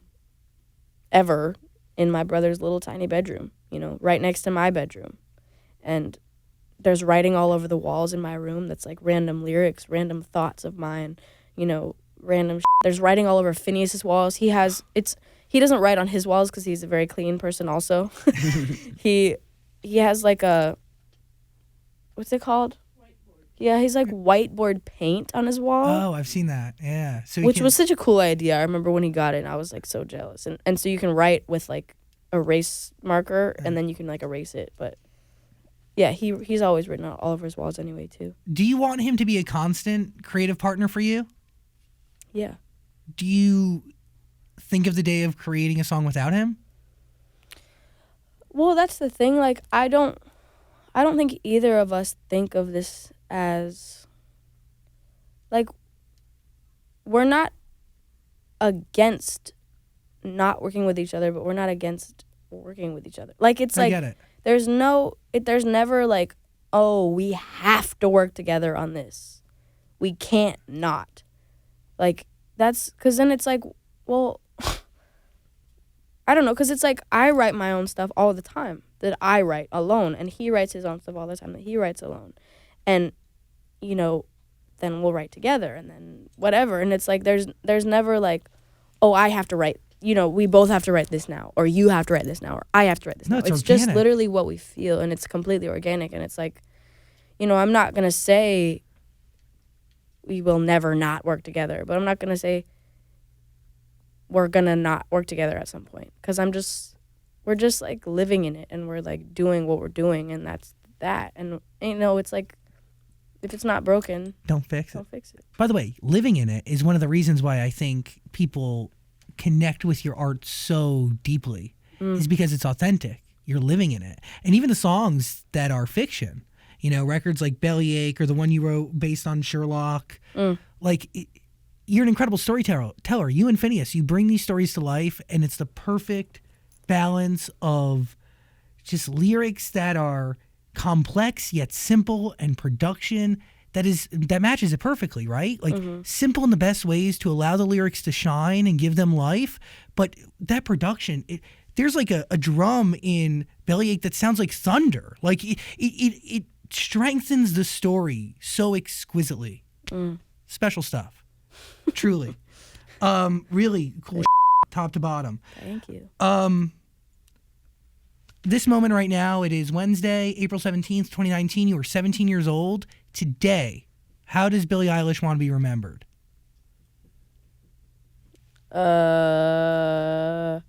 ever in my brother's little tiny bedroom. right next to my bedroom. And there's writing all over the walls in my room that's like random lyrics, random thoughts of mine, random There's writing all over Phineas's walls. He doesn't write on his walls because he's a very clean person also. he has like a, what's it called? Whiteboard. Yeah, he's like whiteboard paint on his wall. Oh, I've seen that. Yeah. So which was such a cool idea. I remember when he got it and I was like so jealous. And so you can write with like a erase marker and then you can like erase it. But yeah, he's always written on all over his walls anyway too. Do you want him to be a constant creative partner for you? Yeah. Do you think of the day of creating a song without him? Well, that's the thing. Like, I don't think either of us think of this as, like, we're not against not working with each other, but we're not against working with each other. Like, it's like, I get it. there's never like, oh, we have to work together on this. We can't not. Like, that's, because then it's like, well, I don't know, because it's like I write my own stuff all the time that I write alone, and he writes his own stuff all the time that he writes alone. And, then we'll write together and then whatever. And it's like there's never like, oh, I have to write, we both have to write this now, or you have to write this now, or I have to write this now. It's just literally what we feel, and it's completely organic. And it's like, I'm not going to say we will never not work together, but I'm not going to say we're going to not work together at some point, because we're just like living in it, and we're like doing what we're doing, and that's that. And it's like, if it's not broken, don't fix it. By the way, living in it is one of the reasons why I think people connect with your art so deeply, is because it's authentic. You're living in it. And even the songs that are fiction, records like Bellyache or the one you wrote based on Sherlock, you're an incredible storyteller. You and Phineas, you bring these stories to life, and it's the perfect balance of just lyrics that are complex yet simple, and production that matches it perfectly, right? Like, simple in the best ways to allow the lyrics to shine and give them life, but that production, there's like a drum in Bellyache that sounds like thunder. Like, it strengthens the story so exquisitely. Special stuff. Truly. Really cool top to bottom. Thank you. This moment right now, it is Wednesday, April 17th, 2019. You were 17 years old. Today, how does Billie Eilish want to be remembered? Are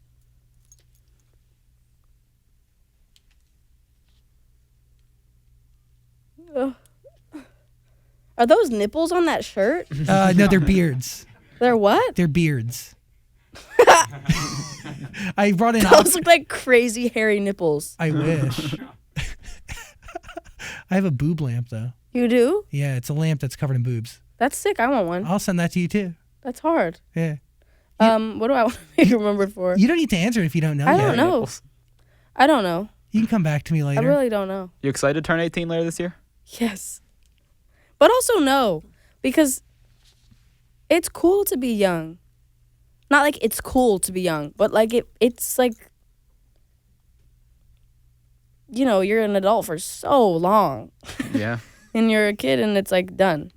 those nipples on that shirt? No, they're beards. They're what? They're beards. I brought in. Those look like crazy hairy nipples. I wish. I have a boob lamp though. You do? Yeah, it's a lamp that's covered in boobs. That's sick. I want one. I'll send that to you too. That's hard. Yeah. What do I want to be remembered for? You don't need to answer it if you don't know. I don't know. I don't know. You can come back to me later. I really don't know. You excited to turn 18 later this year? Yes. But also no, because it's cool to be young. Not like it's cool to be young, but like it's like, you're an adult for so long. Yeah. And you're a kid and it's like done,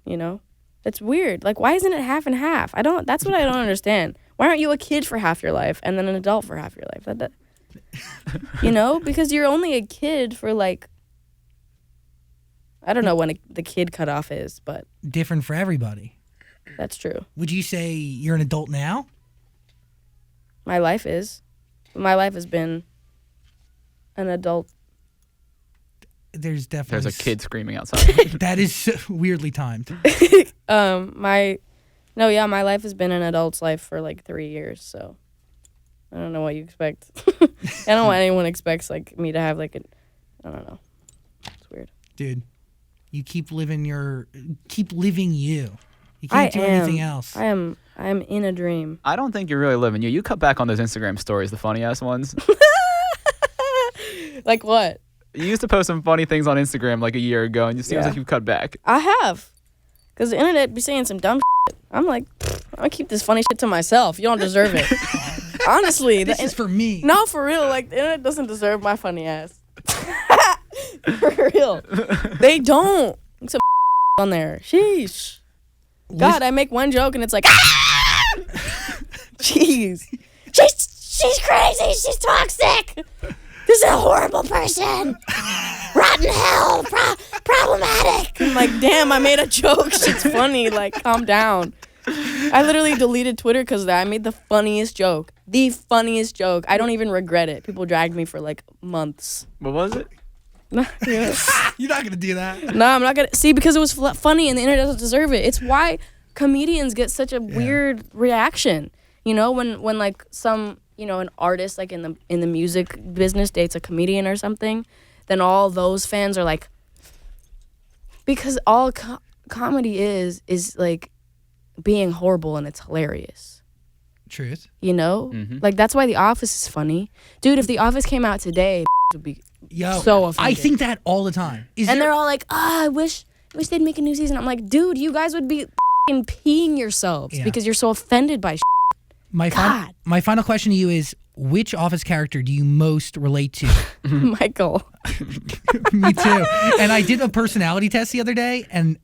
It's weird. Like, why isn't it half and half? That's what I don't understand. Why aren't you a kid for half your life and then an adult for half your life? Because you're only a kid for like, I don't know when the kid cutoff is, but. Different for everybody. That's true. Would you say you're an adult now? My life is. My life has been an adult. There's definitely. There's a kid screaming outside. That is so weirdly timed. My life has been an adult's life for like 3 years, so I don't know what you expect. I don't know what anyone expects like me to have like I don't know. It's weird. Dude, you keep living you. You can't do anything else. I am in a dream. I don't think you're really living you. You cut back on those Instagram stories, the funny ass ones. Like what? You used to post some funny things on Instagram like a year ago, and it seems like you've cut back. I have. Because the internet be saying some dumb shit. I'm like, I'll keep this funny shit to myself. You don't deserve it. Honestly, This is for me. No, for real. Like, the internet doesn't deserve my funny ass. For real. They don't. Some on there. Sheesh. God, I make one joke and it's like, jeez. She's crazy. She's toxic. This is a horrible person. Rotten hell. Problematic. I'm like, damn, I made a joke. Shit's funny. Like, calm down. I literally deleted Twitter because of that. I made the funniest joke. The funniest joke. I don't even regret it. People dragged me for like months. What was it? Yeah. You're not gonna do that. No, I'm not gonna. See, because it was funny and the internet doesn't deserve it. It's why comedians get such a weird reaction. You know, when like some, you know, an artist like in the music business dates a comedian or something, then all those fans are like, because all comedy is like being horrible and it's hilarious. Truth. You know? Like, that's why The Office is funny. Dude, if The Office came out today, would be so offended. I think that all the time. They're all like, I wish they'd make a new season. I'm like, dude, you guys would be peeing yourselves because you're so offended by my final question to you is, which Office character do you most relate to? Michael. Me too. And I did a personality test the other day, and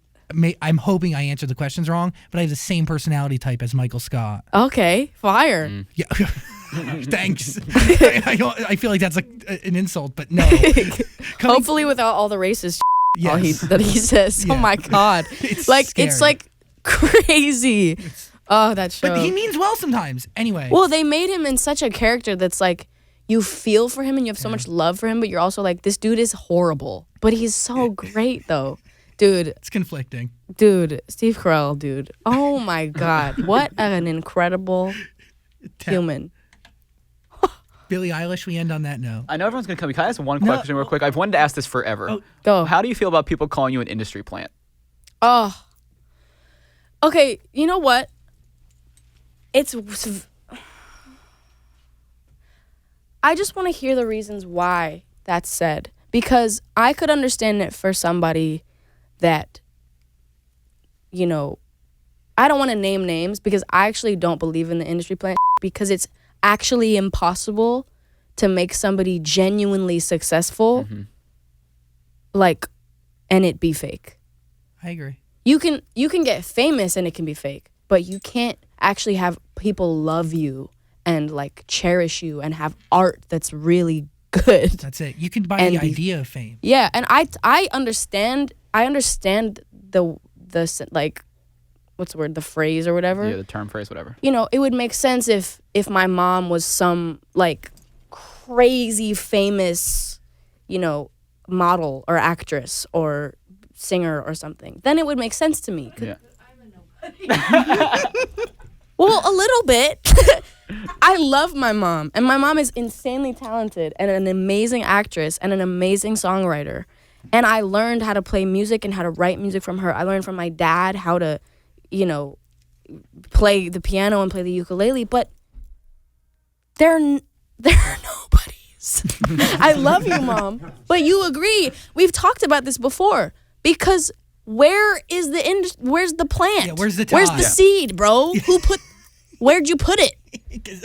I'm hoping I answered the questions wrong, but I have the same personality type as Michael Scott. Okay, fire. Yeah. Thanks. I feel like that's an insult, but no. Hopefully without all the racist that he says. Yeah. Oh my God. It's It's like crazy. That show. But he means well sometimes. Anyway. Well, they made him in such a character that's like, you feel for him and you have so much love for him, but you're also like, this dude is horrible. But he's so great, though. Dude. It's conflicting. Dude, Steve Carell, dude. Oh my God. What an incredible human. Billie Eilish, we end on that note. I know everyone's going to come. Can I ask one question real quick? I've wanted to ask this forever. Oh. Go. How do you feel about people calling you an industry plant? Oh. Okay, you know what? I just want to hear the reasons why that's said. Because I could understand it for somebody that, you know, I don't want to name names because I actually don't believe in the industry plant because it's actually impossible to make somebody genuinely successful, like, and it be fake. I agree. You can get famous and it can be fake, but you can't actually have people love you and like cherish you and have art that's really good. That's it. You can buy the idea of fame. Yeah, and I understand the like, what's the word, the phrase or whatever. Yeah, the term, phrase, whatever. You know, it would make sense if my mom was some like crazy famous, you know, model or actress or singer or something. Then it would make sense to me. Yeah. Well, a little bit. I love my mom, and my mom is insanely talented and an amazing actress and an amazing songwriter. And I learned how to play music and how to write music from her. I learned from my dad how to, you know, play the piano and play the ukulele, but they're nobodies. I love you, Mom, but you agree. We've talked about this before because where's the plant? Yeah, where's the seed, bro? Where'd you put it?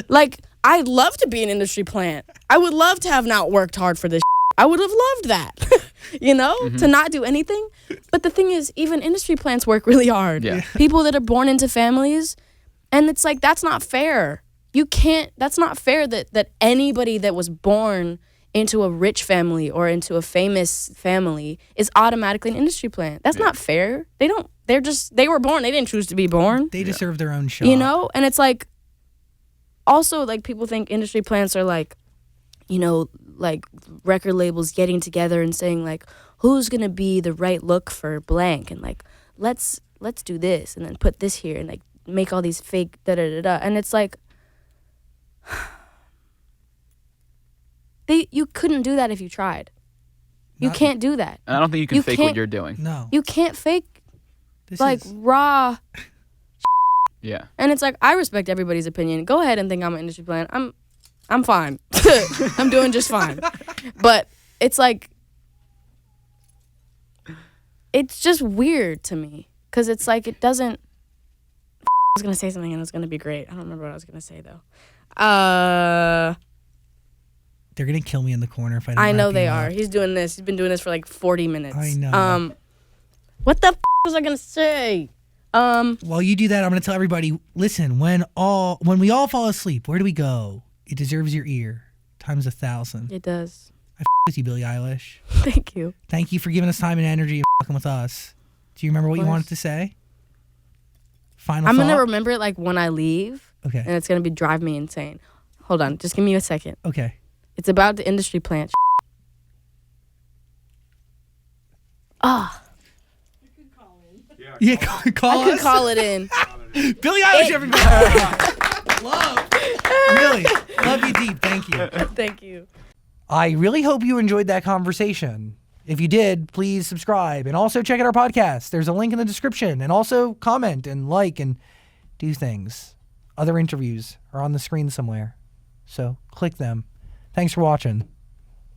Like, I'd love to be an industry plant. I would love to have not worked hard for this. I would have loved that, you know, to not do anything. But the thing is, even industry plants work really hard. Yeah. People that are born into families, and it's like, that's not fair. That's not fair that anybody that was born into a rich family or into a famous family is automatically an industry plant. That's not fair. They were born. They didn't choose to be born. They deserve their own shot. You know? And it's like, also, like, people think industry plants are like, you know, like record labels getting together and saying like, who's gonna be the right look for blank, and like, let's do this and then put this here and like make all these fake da-da-da-da. And it's like, you couldn't do that if you tried. You can't do that. And I don't think you can fake what you're doing. No. You can't fake This like is- raw. Yeah. And it's like, I respect everybody's opinion. Go ahead and think I'm an industry plant. I'm fine. I'm doing just fine. But it's like, it's just weird to me because it's like, it doesn't. I was gonna say something and it's gonna be great. I don't remember what I was gonna say though. They're gonna kill me in the corner if I don't. I know wrap they you are. up. He's doing this. He's been doing this for like 40 minutes. I know. What the was I gonna say? While you do that, I'm gonna tell everybody. Listen, when we all fall asleep, where do we go? It deserves your ear times 1,000. It does. With you, Billie Eilish. Thank you. Thank you for giving us time and energy and fucking with us. Do you remember what you wanted to say? Final I'm thought? gonna remember it like when I leave. Okay. And it's gonna drive me insane. Hold on, just give me a second. Okay. It's about the industry plant. Yeah, call I could us. call it in. Billie Eilish, everybody. Love. Really. Love you deep. Thank you. Thank you. I really hope you enjoyed that conversation. If you did, please subscribe and also check out our podcast. There's a link in the description, and also comment and like and do things. Other interviews are on the screen somewhere, so click them. Thanks for watching.